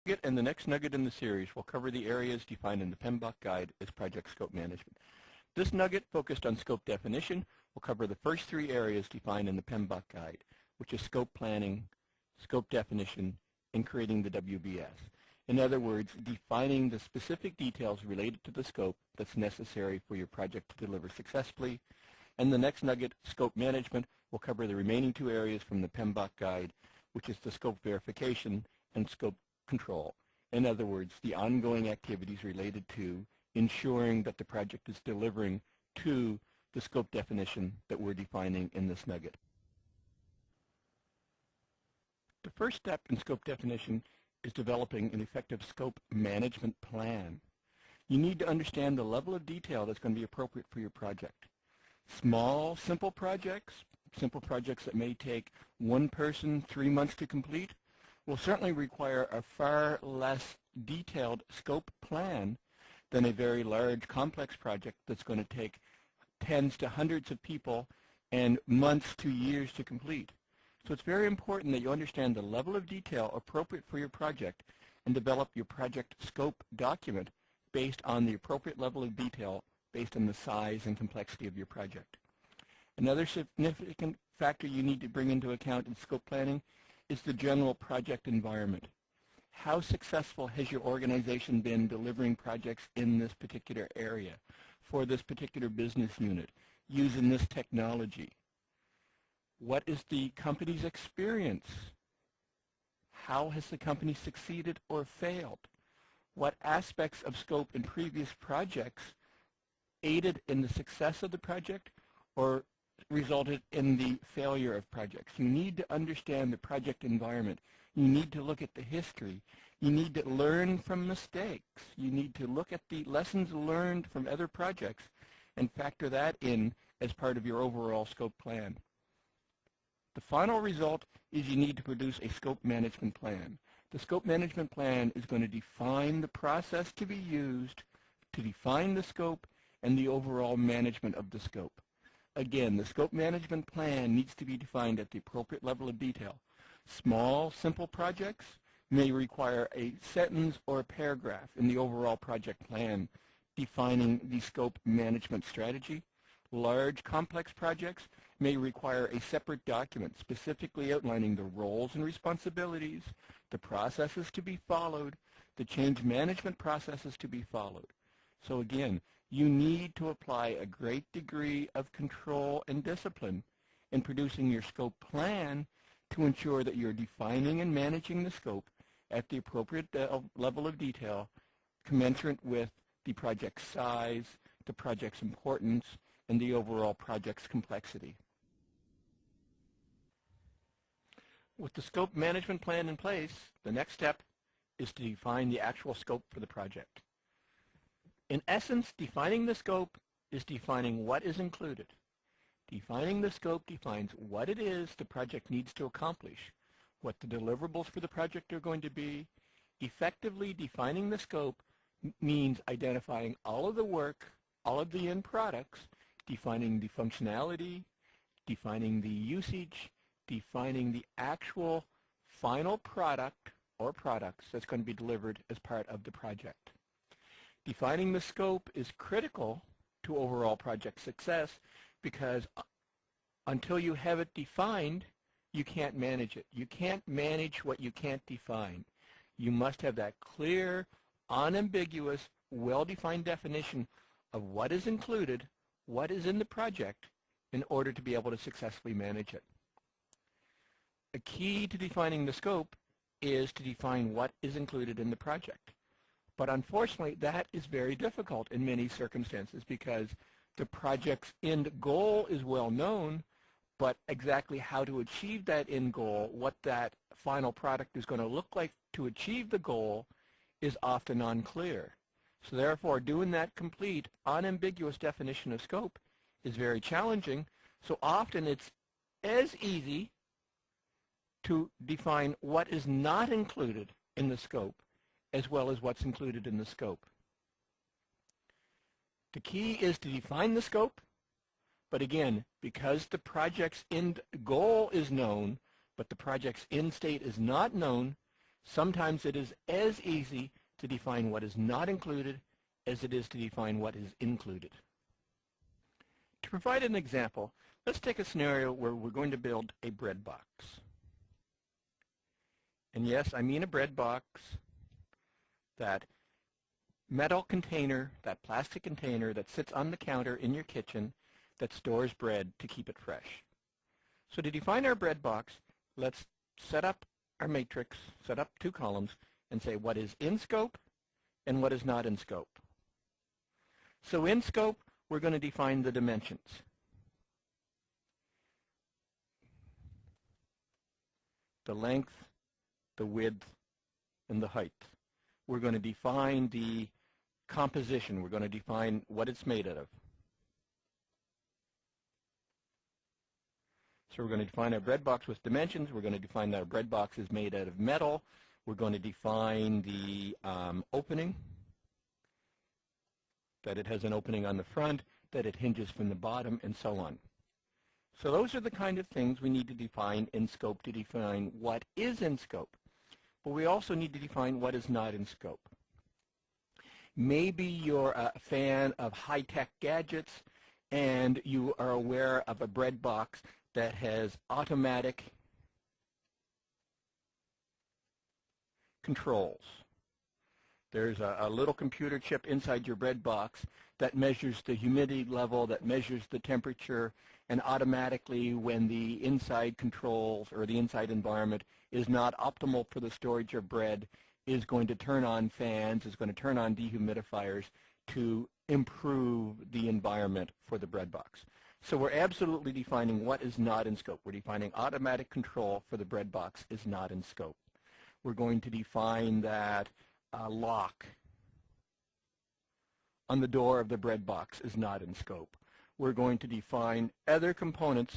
And the next nugget in the series will cover the areas defined in the PMBOK guide as project scope management. This nugget, focused on scope definition, will cover the first three areas defined in the PMBOK guide, which is scope planning, scope definition, and creating the WBS. In other words, defining the specific details related to the scope that's necessary for your project to deliver successfully. And the next nugget, scope management, will cover the remaining two areas from the PMBOK guide, which is the scope verification and scope control. In other words, the ongoing activities related to ensuring that the project is delivering to the scope definition that we're defining in this nugget. The first step in scope definition is developing an effective scope management plan. You need to understand the level of detail that's going to be appropriate for your project. Small, simple projects that may take one person 3 months to complete, will certainly require a far less detailed scope plan than a very large, complex project that's going to take tens to hundreds of people and months to years to complete. So it's very important that you understand the level of detail appropriate for your project and develop your project scope document based on the appropriate level of detail based on the size and complexity of your project. Another significant factor you need to bring into account in scope planning is the general project environment. How successful has your organization been delivering projects in this particular area, for this particular business unit, using this technology? What is the company's experience? How has the company succeeded or failed? What aspects of scope in previous projects aided in the success of the project or resulted in the failure of projects? You need to understand the project environment. You need to look at the history. You need to learn from mistakes. You need to look at the lessons learned from other projects and factor that in as part of your overall scope plan. The final result is you need to produce a scope management plan. The scope management plan is going to define the process to be used to define the scope and the overall management of the scope. Again, the scope management plan needs to be defined at the appropriate level of detail. Small, simple projects may require a sentence or a paragraph in the overall project plan defining the scope management strategy. Large, complex projects may require a separate document specifically outlining the roles and responsibilities, the processes to be followed, the change management processes to be followed. So again, you need to apply a great degree of control and discipline in producing your scope plan to ensure that you're defining and managing the scope at the appropriate level of detail commensurate with the project's size, the project's importance, and the overall project's complexity. With the scope management plan in place, the next step is to define the actual scope for the project. In essence, defining the scope is defining what is included. Defining the scope defines what it is the project needs to accomplish, what the deliverables for the project are going to be. Effectively defining the scope means identifying all of the work, all of the end products, defining the functionality, defining the usage, defining the actual final product or products that's going to be delivered as part of the project. Defining the scope is critical to overall project success because until you have it defined, you can't manage it. You can't manage what you can't define. You must have that clear, unambiguous, well-defined definition of what is included, what is in the project, in order to be able to successfully manage it. A key to defining the scope is to define what is included in the project. But unfortunately, that is very difficult in many circumstances because the project's end goal is well known, but exactly how to achieve that end goal, what that final product is going to look like to achieve the goal, is often unclear. So therefore, doing that complete, unambiguous definition of scope is very challenging. So often it's as easy to define what is not included in the scope as well as what's included in the scope. The key is to define the scope, but again, because the project's end goal is known, but the project's end state is not known, Sometimes it is as easy to define what is not included as it is to define what is included. To provide an example, let's take a scenario where we're going to build a bread box. And yes, I mean a bread box, that metal container, that plastic container that sits on the counter in your kitchen that stores bread to keep it fresh. So to define our bread box, let's set up our matrix, set up two columns, and say what is in scope and what is not in scope. So in scope, we're going to define the dimensions. The length, the width, and the height. We're going to define the composition. We're going to define what it's made out of. So we're going to define our bread box with dimensions. We're going to define that our bread box is made out of metal. We're going to define the opening, that it has an opening on the front, that it hinges from the bottom, and so on. So those are the kind of things we need to define in scope to define what is in scope. But we also need to define what is not in scope. Maybe you're a fan of high-tech gadgets and you are aware of a bread box that has automatic controls. There's a little computer chip inside your bread box that measures the humidity level, that measures the temperature, and automatically when the inside controls or the inside environment is not optimal for the storage of bread, is going to turn on fans, is going to turn on dehumidifiers to improve the environment for the bread box. So we're absolutely defining what is not in scope. We're defining automatic control for the bread box is not in scope. We're going to define that lock on the door of the bread box is not in scope. We're going to define other components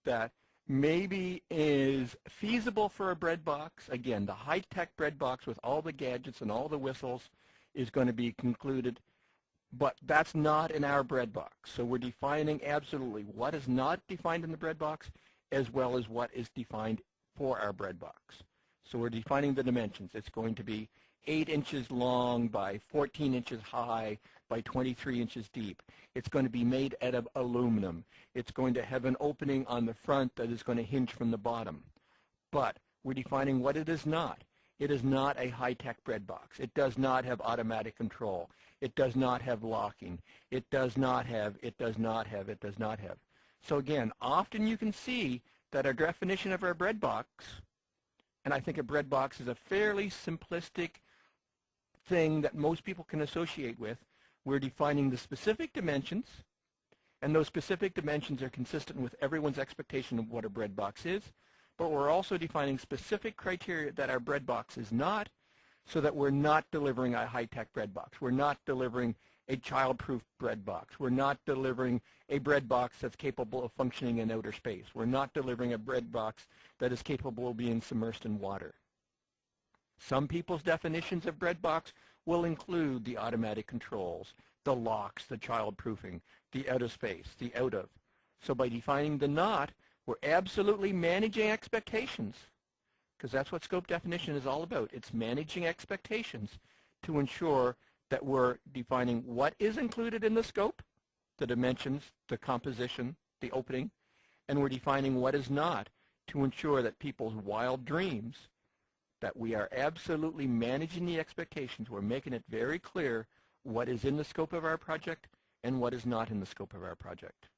that maybe is feasible for a bread box. Again, the high-tech bread box with all the gadgets and all the whistles is going to be concluded, but that's not in our bread box. So we're defining absolutely what is not defined in the bread box as well as what is defined for our bread box. So we're defining the dimensions. It's going to be 8 inches long by 14 inches high by 23 inches deep. It's going to be made out of aluminum. It's going to have an opening on the front that is going to hinge from the bottom. But we're defining what it is not. It is not a high-tech bread box. It does not have automatic control. It does not have locking. It does not have, it does not have, it does not have. So again, often you can see that our definition of our bread box, and I think a bread box is a fairly simplistic thing that most people can associate with. We're defining the specific dimensions, and those specific dimensions are consistent with everyone's expectation of what a bread box is, but we're also defining specific criteria that our bread box is not, so that we're not delivering a high-tech bread box. We're not delivering a child-proof bread box. We're not delivering a bread box that's capable of functioning in outer space. We're not delivering a bread box that is capable of being submersed in water. Some people's definitions of bread box will include the automatic controls, the locks, the child-proofing, the out of space, the out of. So by defining the not, we're absolutely managing expectations, because that's what scope definition is all about. It's managing expectations to ensure that we're defining what is included in the scope, the dimensions, the composition, the opening, and we're defining what is not to ensure that people's wild dreams, that we are absolutely managing the expectations. We're making it very clear what is in the scope of our project and what is not in the scope of our project.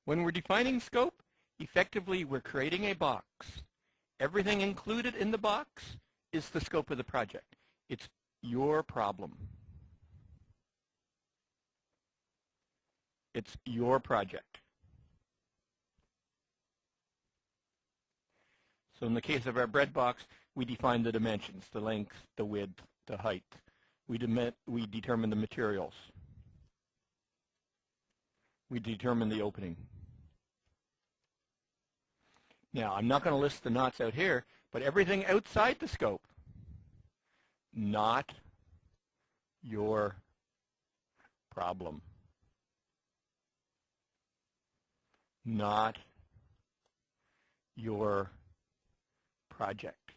When we're defining scope, effectively we're creating a box. Everything included in the box is the scope of the project. It's your problem. It's your project. So in the case of our bread box, we define the dimensions, the length, the width, the height. We determine the materials. We determine the opening. Now, I'm not going to list the knots out here, but everything outside the scope, not your problem. Not your project.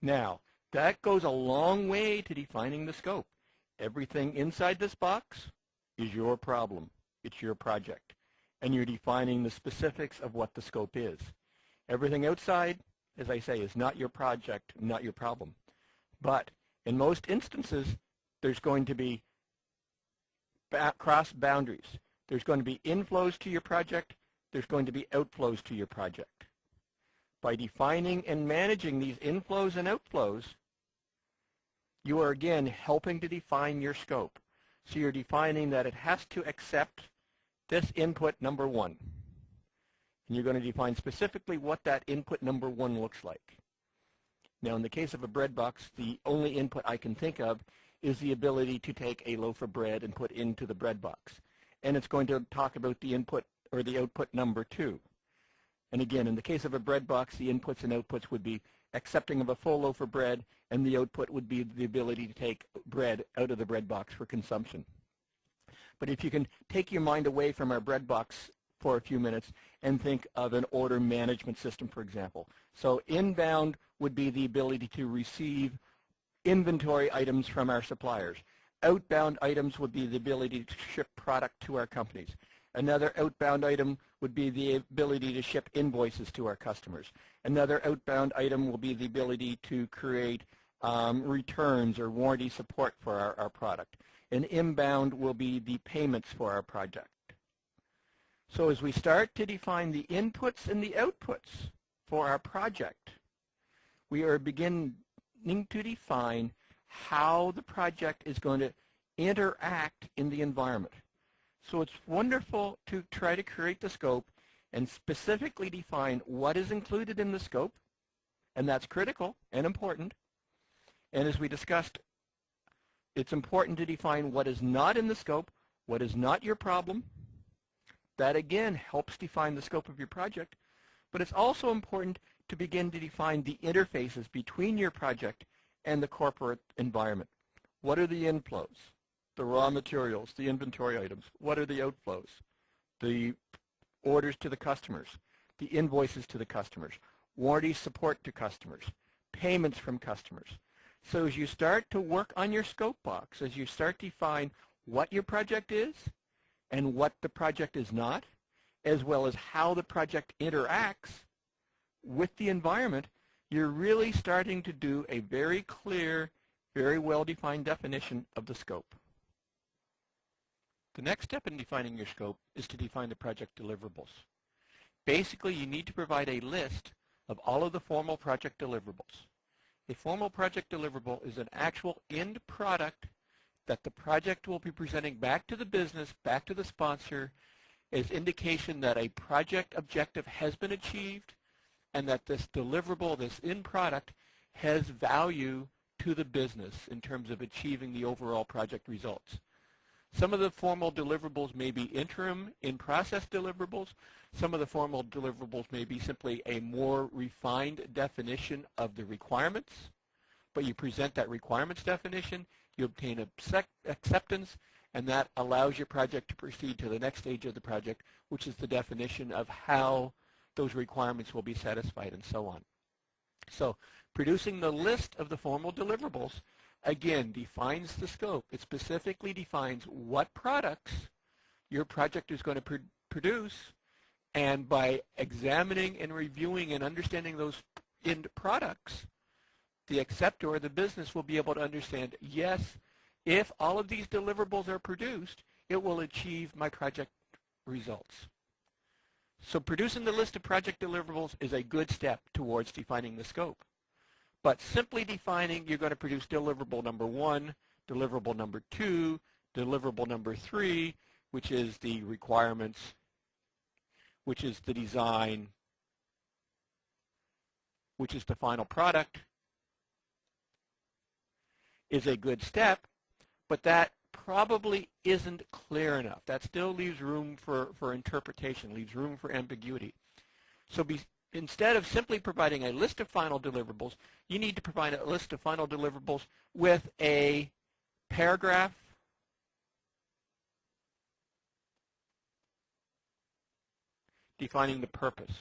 Now, that goes a long way to defining the scope. Everything inside this box is your problem. It's your project. And you're defining the specifics of what the scope is. Everything outside, as I say, is not your project, not your problem. But in most instances, there's going to be cross boundaries. There's going to be inflows to your project. There's going to be outflows to your project. By defining and managing these inflows and outflows, you are again helping to define your scope. So you're defining that it has to accept this input number 1. And you're going to define specifically what that input number 1 looks like. Now in the case of a bread box, the only input I can think of is the ability to take a loaf of bread and put into the bread box. And it's going to talk about the input or the output number 2. And again, in the case of a bread box, the inputs and outputs would be accepting of a full loaf of bread, and the output would be the ability to take bread out of the bread box for consumption. But if you can take your mind away from our bread box for a few minutes and think of an order management system, for example. So inbound would be the ability to receive inventory items from our suppliers. Outbound items would be the ability to ship product to our companies. Another outbound item would be the ability to ship invoices to our customers. Another outbound item will be the ability to create returns or warranty support for our product. And inbound will be the payments for our project. So as we start to define the inputs and the outputs for our project, we are beginning to define how the project is going to interact in the environment. So it's wonderful to try to create the scope and specifically define what is included in the scope, and that's critical and important. And as we discussed, it's important to define what is not in the scope, what is not your problem. That again helps define the scope of your project, but it's also important to begin to define the interfaces between your project and the corporate environment. What are the inflows? The raw materials, the inventory items. What are the outflows? The orders to the customers, the invoices to the customers, warranty support to customers, payments from customers. So as you start to work on your scope box, as you start to define what your project is and what the project is not, as well as how the project interacts with the environment, you're really starting to do a very clear, very well-defined definition of the scope. The next step in defining your scope is to define the project deliverables. Basically, you need to provide a list of all of the formal project deliverables. A formal project deliverable is an actual end product that the project will be presenting back to the business, back to the sponsor, as indication that a project objective has been achieved and that this deliverable, this end product, has value to the business in terms of achieving the overall project results. Some of the formal deliverables may be interim in-process deliverables. Some of the formal deliverables may be simply a more refined definition of the requirements, but you present that requirements definition, you obtain acceptance, and that allows your project to proceed to the next stage of the project, which is the definition of how those requirements will be satisfied and so on. So producing the list of the formal deliverables again defines the scope. It specifically defines what products your project is going to produce, and by examining and reviewing and understanding those end products, the acceptor or the business will be able to understand, yes, if all of these deliverables are produced, it will achieve my project results. So producing the list of project deliverables is a good step towards defining the scope. But simply defining you're going to produce deliverable number 1, deliverable number 2, deliverable number 3, which is the requirements, which is the design, which is the final product, is a good step, but that probably isn't clear enough. That still leaves room for interpretation, leaves room for ambiguity. So instead of simply providing a list of final deliverables, you need to provide a list of final deliverables with a paragraph, defining the purpose.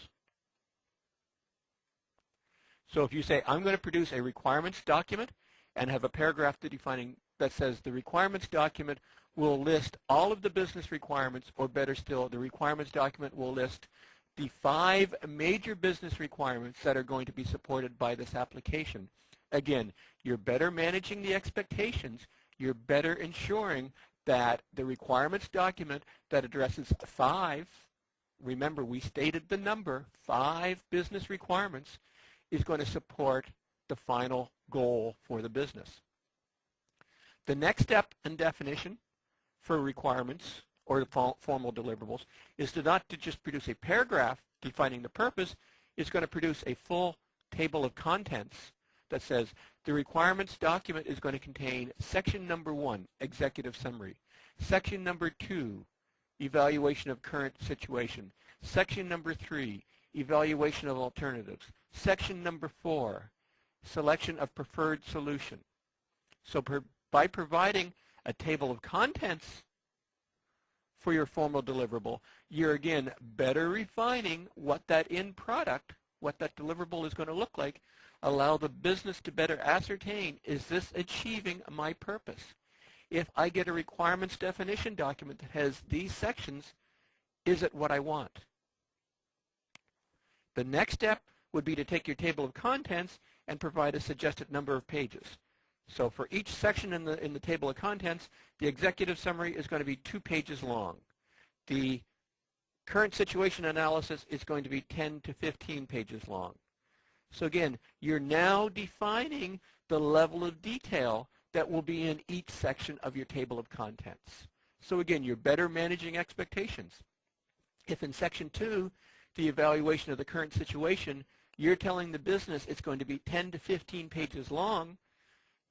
So if you say, I'm going to produce a requirements document and have a paragraph that says the requirements document will list all of the business requirements, or better still, the requirements document will list the 5 major business requirements that are going to be supported by this application. Again, you're better managing the expectations. You're better ensuring that the requirements document that addresses 5, remember we stated the number, 5 business requirements, is going to support the final goal for the business. The next step in definition for requirements or formal deliverables is not to just produce a paragraph defining the purpose. It's going to produce a full table of contents that says the requirements document is going to contain section number 1, executive summary, section number 2, evaluation of current situation, section number 3, evaluation of alternatives, section number 4, selection of preferred solution. So by providing a table of contents for your formal deliverable, you're again better refining what that end product, what that deliverable is going to look like, allow the business to better ascertain, is this achieving my purpose? If I get a requirements definition document that has these sections, is it what I want? The next step would be to take your table of contents and provide a suggested number of pages. So for each section in the table of contents, the executive summary is going to be 2 pages long. The current situation analysis is going to be 10 to 15 pages long. So again, you're now defining the level of detail that will be in each section of your table of contents. So again, you're better managing expectations. If in section 2, the evaluation of the current situation, you're telling the business it's going to be 10 to 15 pages long,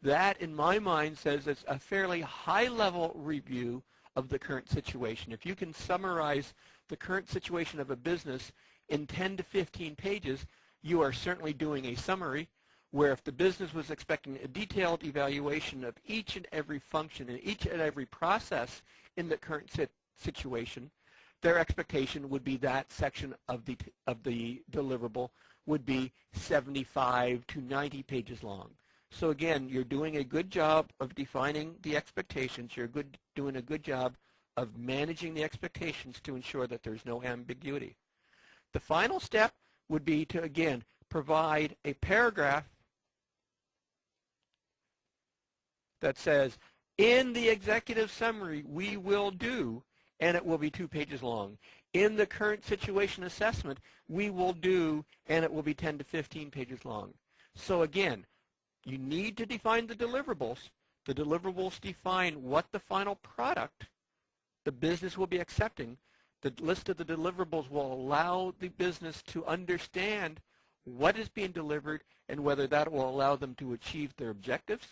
that in my mind says it's a fairly high-level review of the current situation. If you can summarize the current situation of a business in 10 to 15 pages, you are certainly doing a summary, where if the business was expecting a detailed evaluation of each and every function and each and every process in the current situation, their expectation would be that section of the deliverable would be 75 to 90 pages long. So again, you're doing a good job of defining the expectations. You're doing a good job of managing the expectations to ensure that there's no ambiguity. The final step would be to, again, provide a paragraph that says, in the executive summary, we will do, and it will be 2 pages long. In the current situation assessment, we will do, and it will be 10 to 15 pages long. So again, you need to define the deliverables. The deliverables define what the final product the business will be accepting. The list of the deliverables will allow the business to understand what is being delivered and whether that will allow them to achieve their objectives.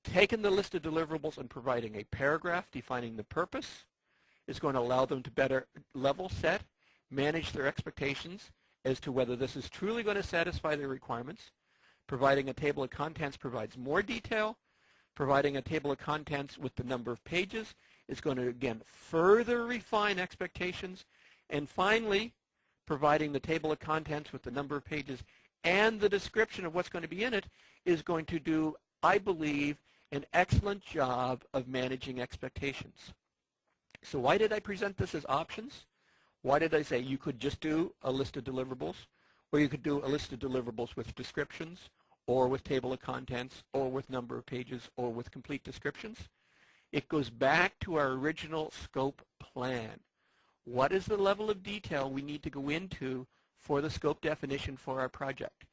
Taking the list of deliverables and providing a paragraph defining the purpose is going to allow them to better level set, manage their expectations as to whether this is truly going to satisfy their requirements. Providing a table of contents provides more detail. Providing a table of contents with the number of pages is going to, again, further refine expectations. And finally, providing the table of contents with the number of pages and the description of what's going to be in it is going to do, I believe, an excellent job of managing expectations. So why did I present this as options? Why did I say you could just do a list of deliverables, or you could do a list of deliverables with descriptions, or with table of contents, or with number of pages, or with complete descriptions? It goes back to our original scope plan. What is the level of detail we need to go into for the scope definition for our project?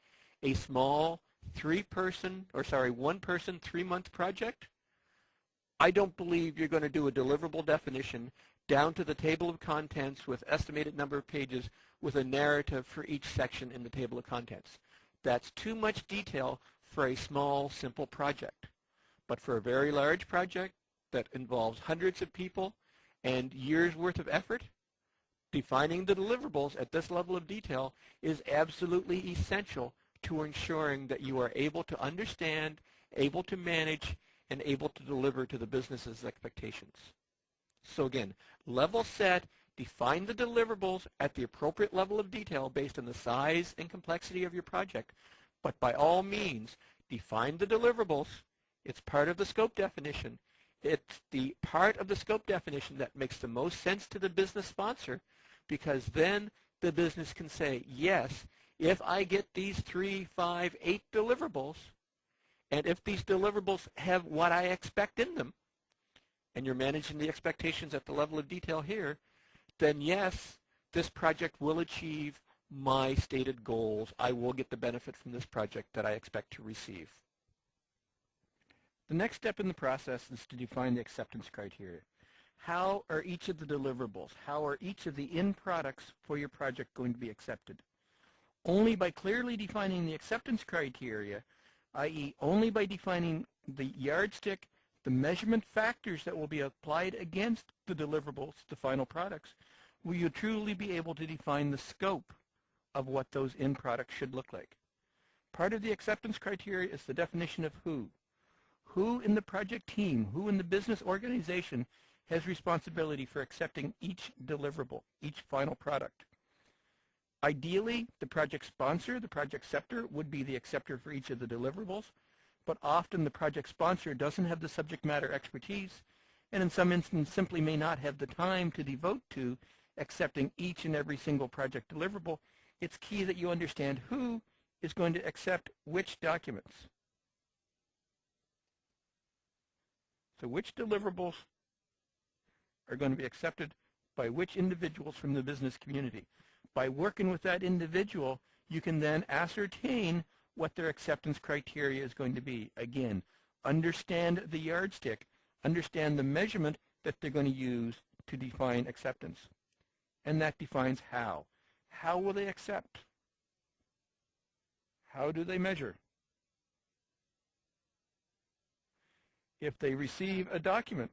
A small one-person, 3-month project? I don't believe you're going to do a deliverable definition down to the table of contents with estimated number of pages with a narrative for each section in the table of contents. That's too much detail for a small, simple project. But for a very large project that involves hundreds of people and years' worth of effort, defining the deliverables at this level of detail is absolutely essential to ensuring that you are able to understand, able to manage, and able to deliver to the business's expectations. So again, level set, define the deliverables at the appropriate level of detail based on the size and complexity of your project, But by all means, define the deliverables. It's part of the scope definition. It's the part of the scope definition that makes the most sense to the business sponsor, because then the business can say, yes, if I get these 3, 5, 8 deliverables, and if these deliverables have what I expect in them, and you're managing the expectations at the level of detail here, then yes, this project will achieve my stated goals. I will get the benefit from this project that I expect to receive. The next step in the process is to define the acceptance criteria. How are each of the deliverables, how are each of the end products for your project going to be accepted? Only by clearly defining the acceptance criteria, i.e. only by defining the yardstick, the measurement factors that will be applied against the deliverables, the final products, will you truly be able to define the scope of what those end products should look like. Part of the acceptance criteria is the definition of who. Who in the project team, who in the business organization has responsibility for accepting each deliverable, each final product. Ideally, the project sponsor, the project acceptor, would be the acceptor for each of the deliverables, but often the project sponsor doesn't have the subject matter expertise, and in some instances simply may not have the time to devote to accepting each and every single project deliverable. It's key that you understand who is going to accept which documents. So which deliverables are going to be accepted by which individuals from the business community. By working with that individual, you can then ascertain what their acceptance criteria is going to be. Again, understand the yardstick, understand the measurement that they're going to use to define acceptance. And that defines how. How will they accept? How do they measure? If they receive a document,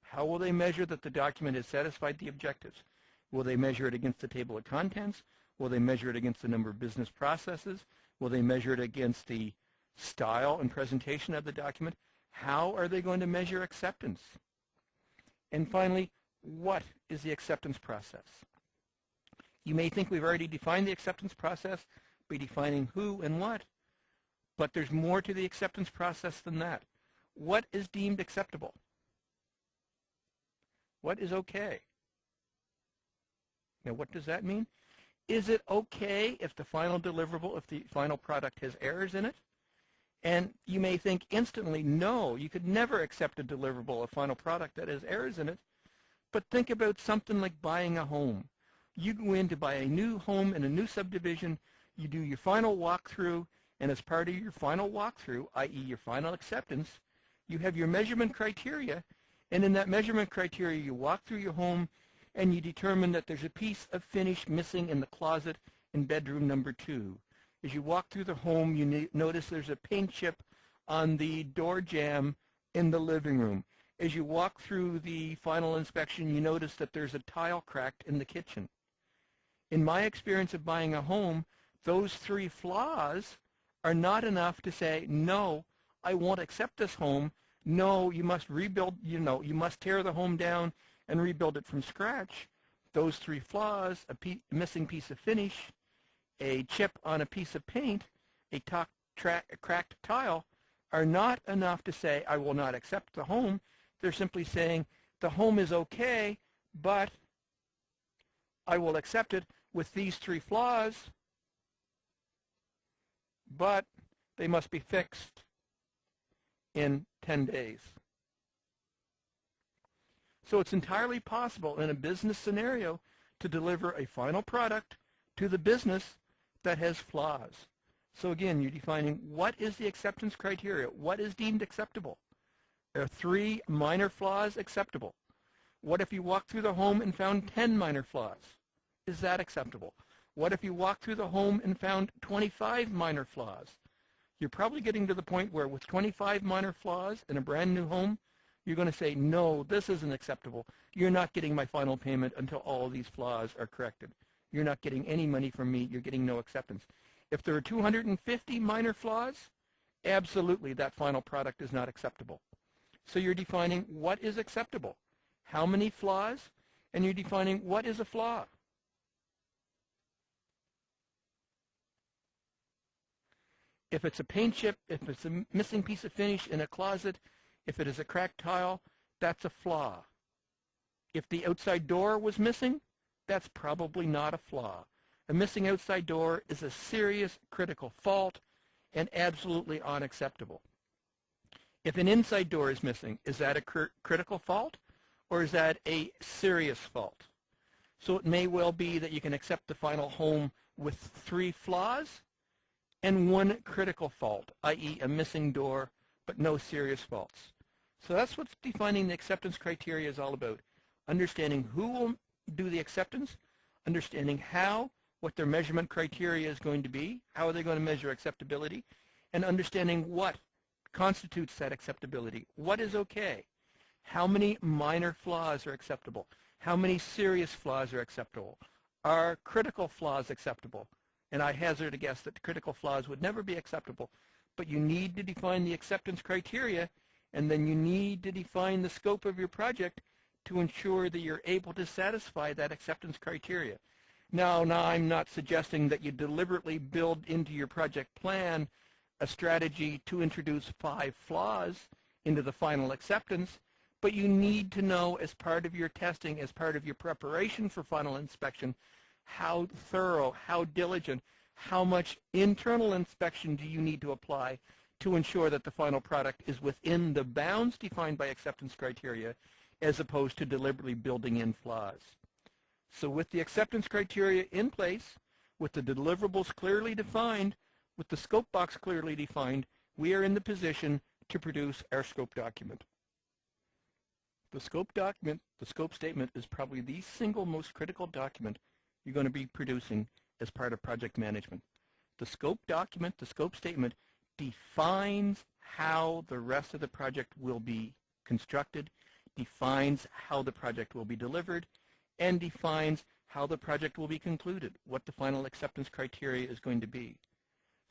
how will they measure that the document has satisfied the objectives? Will they measure it against the table of contents? Will they measure it against the number of business processes? Will they measure it against the style and presentation of the document? How are they going to measure acceptance? And finally, what is the acceptance process? You may think we've already defined the acceptance process by defining who and what, but there's more to the acceptance process than that. What is deemed acceptable? What is okay? Now, what does that mean? Is it okay if the final deliverable, if the final product has errors in it? And you may think instantly, no, you could never accept a deliverable, a final product that has errors in it. But think about something like buying a home. You go in to buy a new home in a new subdivision, you do your final walkthrough, and as part of your final walkthrough, i.e. your final acceptance, you have your measurement criteria, and in that measurement criteria you walk through your home and you determine that there's a piece of finish missing in the closet in bedroom number 2. As you walk through the home, you notice there's a paint chip on the door jamb in the living room. As you walk through the final inspection, you notice that there's a tile cracked in the kitchen. In my experience of buying a home, those 3 flaws are not enough to say, no, I won't accept this home. No, you must rebuild, you must tear the home down and rebuild it from scratch. Those 3 flaws, a missing piece of finish, a chip on a piece of paint, a cracked tile, are not enough to say, I will not accept the home. They're simply saying, the home is okay, but I will accept it with these 3 flaws, but they must be fixed in 10 days. So it's entirely possible in a business scenario to deliver a final product to the business that has flaws. So again, you're defining what is the acceptance criteria, what is deemed acceptable. Are 3 minor flaws acceptable? What if you walked through the home and found 10 minor flaws? Is that acceptable? What if you walked through the home and found 25 minor flaws? You're probably getting to the point where with 25 minor flaws in a brand new home, you're going to say, no, this isn't acceptable. You're not getting my final payment until all of these flaws are corrected. You're not getting any money from me. You're getting no acceptance. If there are 250 minor flaws, absolutely that final product is not acceptable. So you're defining what is acceptable, how many flaws, and you're defining what is a flaw. If it's a paint chip, if it's a missing piece of finish in a closet, if it is a cracked tile, that's a flaw. If the outside door was missing, that's probably not a flaw. A missing outside door is a serious critical fault and absolutely unacceptable. If an inside door is missing, is that a critical fault or is that a serious fault? So it may well be that you can accept the final home with 3 flaws and 1 critical fault, i.e. a missing door, but no serious faults. So that's what defining the acceptance criteria is all about. Understanding who will do the acceptance, understanding how, what their measurement criteria is going to be, how are they going to measure acceptability, and understanding what constitutes that acceptability. What is okay? How many minor flaws are acceptable? How many serious flaws are acceptable? Are critical flaws acceptable? And I hazard a guess that critical flaws would never be acceptable, but you need to define the acceptance criteria, and then you need to define the scope of your project to ensure that you're able to satisfy that acceptance criteria. Now I'm not suggesting that you deliberately build into your project plan a strategy to introduce 5 flaws into the final acceptance, but you need to know as part of your testing, as part of your preparation for final inspection, how thorough, how diligent, how much internal inspection do you need to apply to ensure that the final product is within the bounds defined by acceptance criteria, as opposed to deliberately building in flaws. So with the acceptance criteria in place, with the deliverables clearly defined, with the scope box clearly defined, we are in the position to produce our scope document. The scope document, the scope statement, is probably the single most critical document you're going to be producing as part of project management. The scope document, the scope statement, defines how the rest of the project will be constructed, defines how the project will be delivered, and defines how the project will be concluded, what the final acceptance criteria is going to be.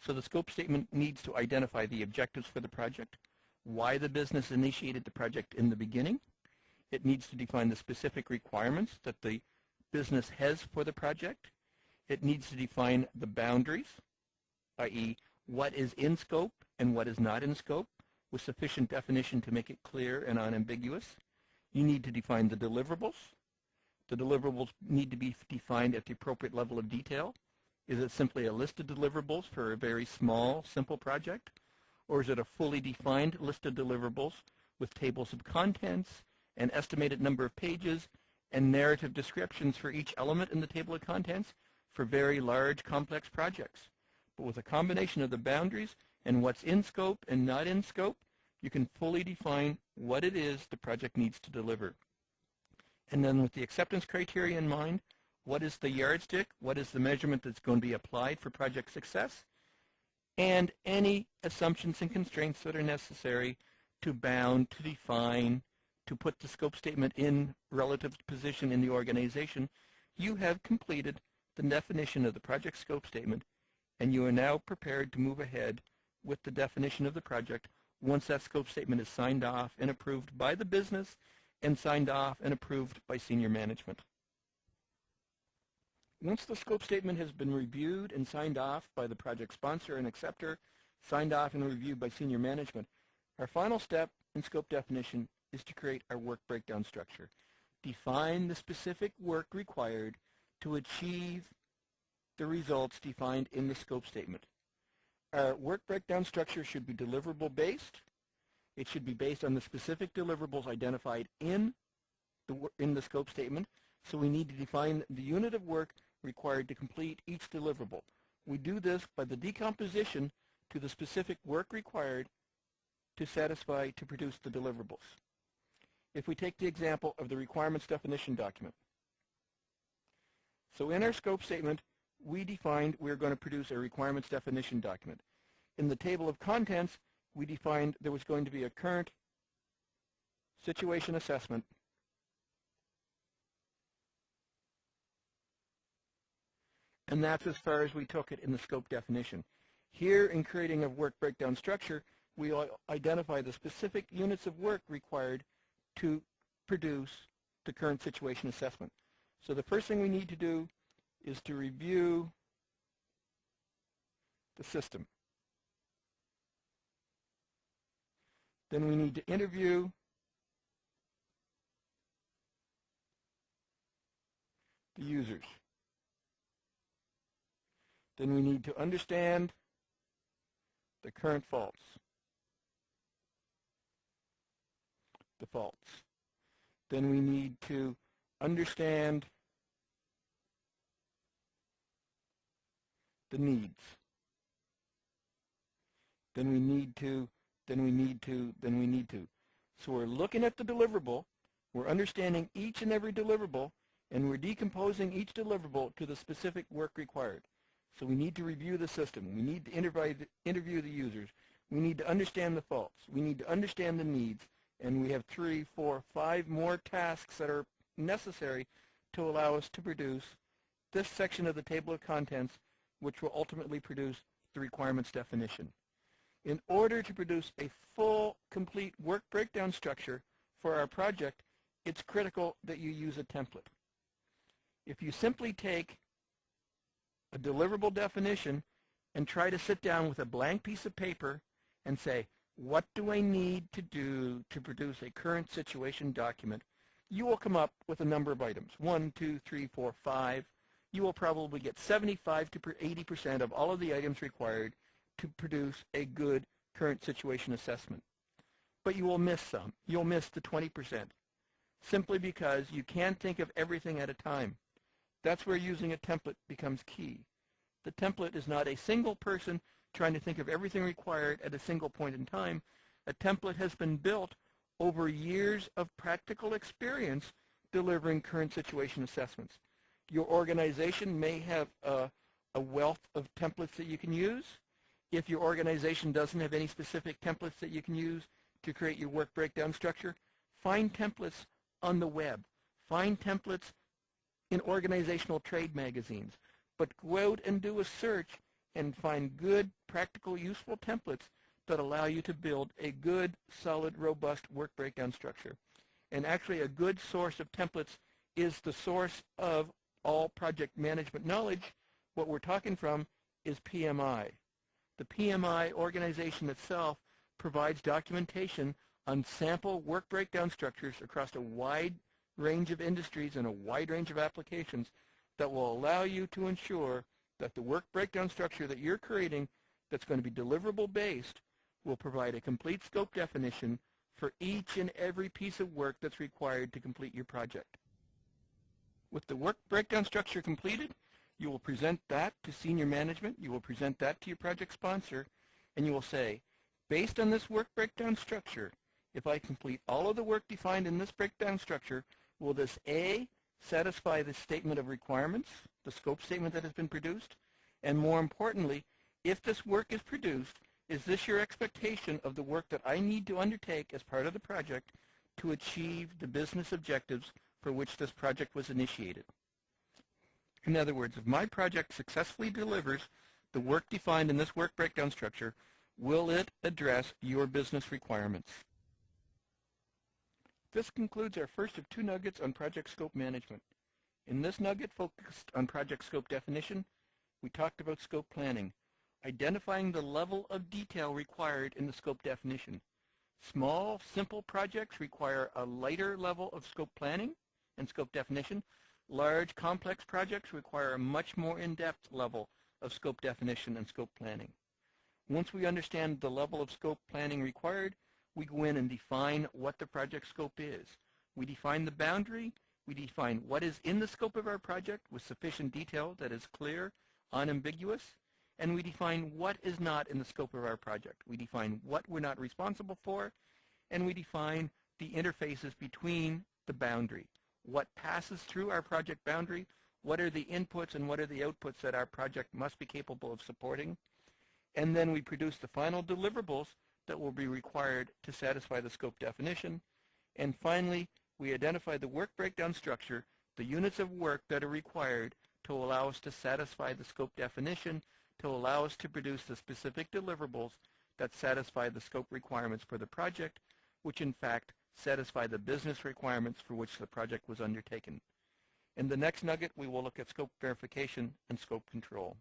So the scope statement needs to identify the objectives for the project, why the business initiated the project in the beginning. It needs to define the specific requirements that the business has for the project. It needs to define the boundaries, i.e. what is in scope and what is not in scope, with sufficient definition to make it clear and unambiguous. You need to define the deliverables. The deliverables need to be defined at the appropriate level of detail. Is it simply a list of deliverables for a very small, simple project? Or is it a fully defined list of deliverables with tables of contents, an estimated number of pages, and narrative descriptions for each element in the table of contents for very large, complex projects? But with a combination of the boundaries and what's in scope and not in scope, you can fully define what it is the project needs to deliver. And then with the acceptance criteria in mind, what is the yardstick? What is the measurement that's going to be applied for project success? And any assumptions and constraints that are necessary to bound, to define, to put the scope statement in relative position in the organization. You have completed the definition of the project scope statement, and you are now prepared to move ahead with the definition of the project once that scope statement is signed off and approved by the business and signed off and approved by senior management. Once the scope statement has been reviewed and signed off by the project sponsor and acceptor, signed off and reviewed by senior management, our final step in scope definition is to create our work breakdown structure. Define the specific work required to achieve the results defined in the scope statement. Our work breakdown structure should be deliverable based. It should be based on the specific deliverables identified in the scope statement. So we need to define the unit of work required to complete each deliverable. We do this by the decomposition to the specific work required to produce the deliverables. If we take the example of the requirements definition document. So in our scope statement, we defined we're going to produce a requirements definition document. In the table of contents, we defined there was going to be a current situation assessment and that's as far as we took it in the scope definition. Here, in creating a work breakdown structure, we identify the specific units of work required to produce the current situation assessment. So the first thing we need to do is to review the system. Then we need to interview the users. Then we need to understand the current faults, the faults. Then we need to understand the needs. Then we need to. So we're looking at the deliverable, we're understanding each and every deliverable, and we're decomposing each deliverable to the specific work required. So we need to review the system. We need to interview the users. We need to understand the faults. We need to understand the needs. And we have 3, 4, 5 more tasks that are necessary to allow us to produce this section of the table of contents, which will ultimately produce the requirements definition. In order to produce a full, complete work breakdown structure for our project, it's critical that you use a template. If you simply take a deliverable definition and try to sit down with a blank piece of paper and say, what do I need to do to produce a current situation document, you will come up with a number of items, 1, 2, 3, 4, 5. You will probably get 75 to 80% of all of the items required to produce a good current situation assessment. But you will miss some. You'll miss the 20%, simply because you can't think of everything at a time. That's where using a template becomes key. The template is not a single person trying to think of everything required at a single point in time. A template has been built over years of practical experience delivering current situation assessments. Your organization may have a wealth of templates that you can use. If your organization doesn't have any specific templates that you can use to create your work breakdown structure, find templates on the web. Find templates in organizational trade magazines. But go out and do a search and find good, practical, useful templates that allow you to build a good, solid, robust work breakdown structure. And actually a good source of templates is the source of all project management knowledge. What we're talking from is PMI. The PMI organization itself provides documentation on sample work breakdown structures across a wide range of industries and a wide range of applications that will allow you to ensure that the work breakdown structure that you're creating that's going to be deliverable based will provide a complete scope definition for each and every piece of work that's required to complete your project. With the work breakdown structure completed, you will present that to senior management, you will present that to your project sponsor, and you will say, based on this work breakdown structure, if I complete all of the work defined in this breakdown structure, will this A, satisfy the statement of requirements, the scope statement that has been produced, and more importantly, if this work is produced, is this your expectation of the work that I need to undertake as part of the project to achieve the business objectives for which this project was initiated? In other words, if my project successfully delivers the work defined in this work breakdown structure, will it address your business requirements? This concludes our first of 2 nuggets on project scope management. In this nugget focused on project scope definition, we talked about scope planning, identifying the level of detail required in the scope definition. Small, simple projects require a lighter level of scope planning and scope definition. Large, complex projects require a much more in-depth level of scope definition and scope planning. Once we understand the level of scope planning required, we go in and define what the project scope is. We define the boundary, we define what is in the scope of our project with sufficient detail that is clear, unambiguous, and we define what is not in the scope of our project. We define what we're not responsible for, and we define the interfaces between the boundary. What passes through our project boundary, what are the inputs and what are the outputs that our project must be capable of supporting, and then we produce the final deliverables that will be required to satisfy the scope definition, and finally we identify the work breakdown structure, the units of work that are required to allow us to satisfy the scope definition, to allow us to produce the specific deliverables that satisfy the scope requirements for the project, which in fact satisfy the business requirements for which the project was undertaken. In the next nugget, we will look at scope verification and scope control.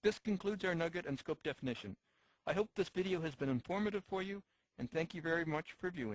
This concludes our nugget on scope definition. I hope this video has been informative for you, and thank you very much for viewing.